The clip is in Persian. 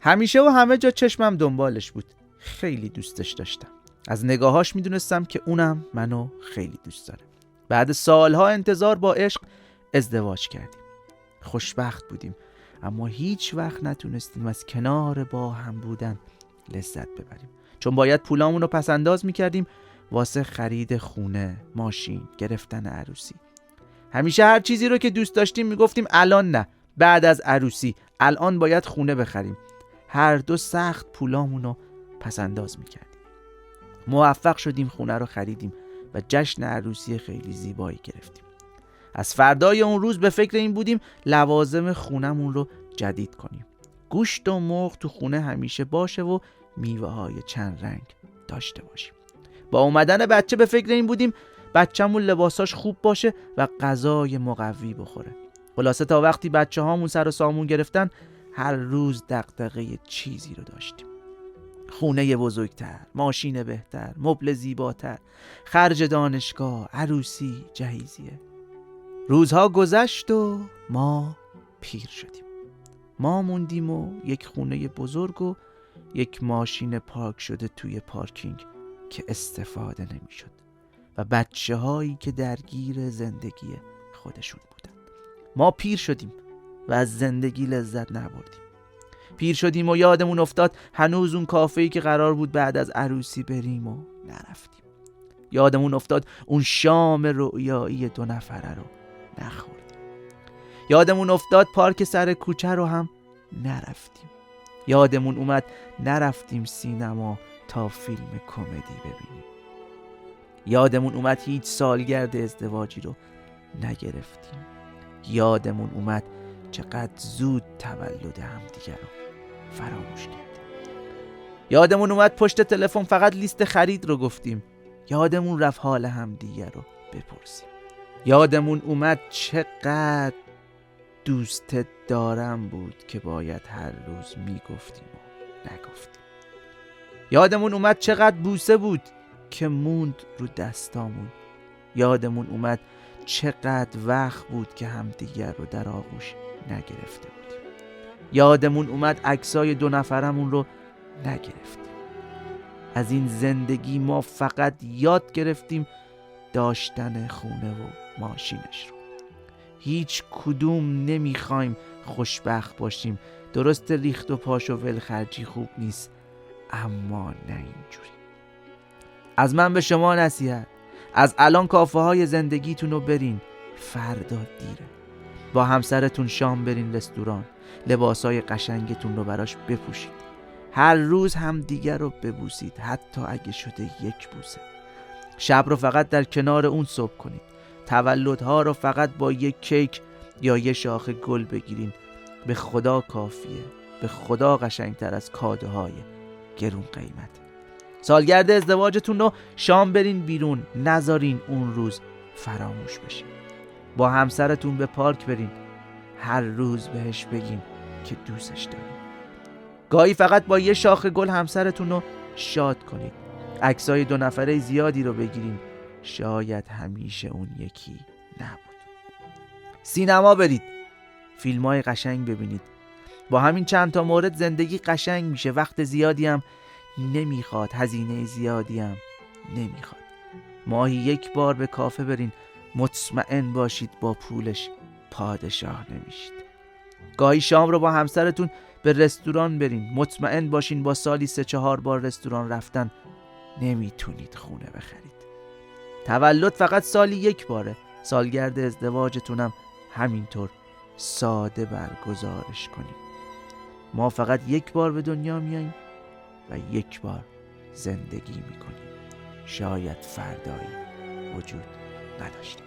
همیشه و همه جا چشمم دنبالش بود. خیلی دوستش داشتم. از نگاهاش میدونستم که اونم منو خیلی دوست داره. بعد سالها انتظار با عشق ازدواج کردیم. خوشبخت بودیم، اما هیچ وقت نتونستیم از کنار با هم بودن لذت ببریم، چون باید پولامون رو پس انداز میکردیم واسه خرید خونه، ماشین، گرفتن عروسی. همیشه هر چیزی رو که دوست داشتیم میگفتیم الان نه، بعد از عروسی، الان باید خونه بخریم. هر دو سخت پولامون رو پس انداز میکردیم. موفق شدیم، خونه رو خریدیم و جشن عروسی خیلی زیبایی گرفتیم. از فردای اون روز به فکر این بودیم لوازم خونمون رو جدید کنیم. گوشت و مرغ تو خونه همیشه باشه و میوه های چند رنگ داشته باشیم. با اومدن بچه به فکر این بودیم بچه‌مون لباساش خوب باشه و غذای مقوی بخوره. خلاصه تا وقتی بچه هامون سر و سامون گرفتن هر روز دغدغه چیزی رو داشتیم. خونه بزرگتر، ماشین بهتر، مبل زیباتر، خرج دانشگاه، عروسی، جهیزیه. روزها گذشت و ما پیر شدیم. ما موندیم و یک خونه بزرگ و یک ماشین پارک شده توی پارکینگ که استفاده نمی شد و بچه هایی که درگیر زندگی خودشون بودن. ما پیر شدیم و از زندگی لذت نبردیم. پیر شدیم و یادمون افتاد هنوز اون کافه‌ای که قرار بود بعد از عروسی بریم و نرفتیم. یادمون افتاد اون شام رؤیایی 2 نفره رو نخوردیم. یادمون افتاد پارک سر کوچه رو هم نرفتیم. یادمون اومد نرفتیم سینما تا فیلم کمدی ببینیم. یادمون اومد هیچ سالگرد ازدواجی رو نگرفتیم. یادمون اومد چقدر زود تولد همدیگه رو فراموش کردیم. یادمون اومد پشت تلفن فقط لیست خرید رو گفتیم. یادمون رفت حال همدیگه رو بپرسیم. یادمون اومد چقدر دوستت دارم بود که باید هر روز میگفتیم و نگفتیم. یادمون اومد چقدر بوسه بود که موند رو دستامون. یادمون اومد چقدر وقت بود که همدیگر رو در آغوش نگرفته بودیم. یادمون اومد عکسای 2 نفرمون رو نگرفتیم. از این زندگی ما فقط یاد گرفتیم داشتن خونه و ماشینش رو. هیچ کدوم نمیخوایم خوشبخت باشیم. درست ریخت و پاش و ولخرجی خوب نیست، اما نه اینجوری. از من به شما نصیحت، از الان کافه های زندگیتون رو برین، فردا دیره. با همسرتون شام برین رستوران، لباسای قشنگتون رو براش بپوشید. هر روز هم دیگر رو ببوسید، حتی اگه شده یک بوسه. شب رو فقط در کنار اون صبح کنید. تولدها رو فقط با یک کیک یا یه شاخه گل بگیرین. به خدا کافیه، به خدا قشنگتر از کادوهای گرون قیمت. سالگرد ازدواجتون رو شام برین بیرون، نذارین اون روز فراموش بشه. با همسرتون به پارک برین، هر روز بهش بگین که دوستش دارین. گاهی فقط با یه شاخه گل همسرتون رو شاد کنید. عکسای 2 نفره زیادی رو بگیرین، شاید همیشه اون یکی نبود. سینما برید، فیلمای قشنگ ببینید. با همین چند تا مورد زندگی قشنگ میشه. وقت زیادی هم نمیخواد، هزینه زیادی هم نمیخواد. ماهی 1 بار به کافه برین، مطمئن باشید با پولش پادشاه نمیشید. گاهی شام رو با همسرتون به رستوران برین، مطمئن باشین با سالی 3-4 بار رستوران رفتن نمیتونید خونه بخرید. تولد فقط سالی 1 باره. سالگرد ازدواجتونم همینطور ساده برگزارش کنیم. ما فقط 1 بار به دنیا میاییم و 1 بار زندگی میکنیم. شاید فردایی وجود نداشته.